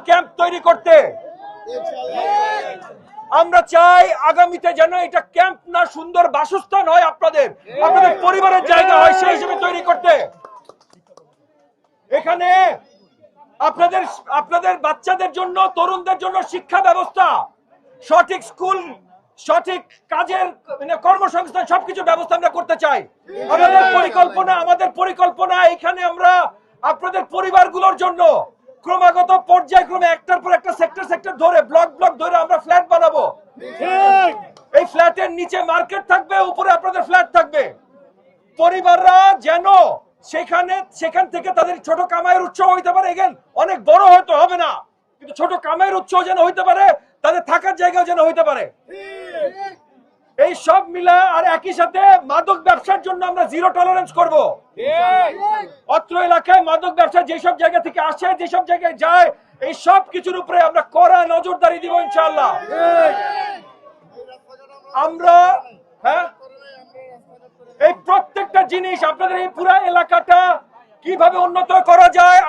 Camp তৈরি করতে। আমরা চাই আগামীতে যেন এটা ক্যাম্প না, সুন্দর বাসস্থান হয়, আপনাদের পরিবারের জায়গা হয়, সেই হিসেবে তৈরি করতে। এখানে আপনাদের আপনাদের বাচ্চাদের জন্য, তরুণদের জন্য শিক্ষা ব্যবস্থা, সঠিক স্কুল, সঠিক কাজের কর্মসংস্থান, সবকিছু ব্যবস্থা আমরা করতে চাই। আমাদের পরিকল্পনা এখানে আমরা আপনাদের পরিবারগুলোর জন্য ক্রমাগত পর্যায়ক্রমে একটার পর একটা সেক্টর ধরে, ব্লক ধরে আমরা ফ্ল্যাট বানাবো। এই ফ্ল্যাটের নিচে মার্কেট থাকবে, উপরে আপনাদের ফ্ল্যাট থাকবে। পরিবাররা যেন সেখান থেকে তাদের ছোট কামাইয়ের উৎস হইতে পারে। এগেন, অনেক বড় হয়তো হবে না, কিন্তু ছোট কামাইয়ের উৎস যেন হইতে পারে, তাদের থাকার জায়গাও যেন হইতে পারে। এই সব মিলা আর একই সাথে মাদক ব্যবসার জন্য আমরা জিরো টলারেন্স করব। অত্র এলাকায় মাদক ব্যবসা যেসব জায়গা থেকে আসে, যেসব জায়গায় যায়, এই সব কিছুর উপরে আমরা কড়া নজরদারি দিব ইনশাআল্লাহ। আমরা এই প্রত্যেকটা জিনিস, আপনাদের এই পুরো এলাকাটা কিভাবে উন্নত করা যায়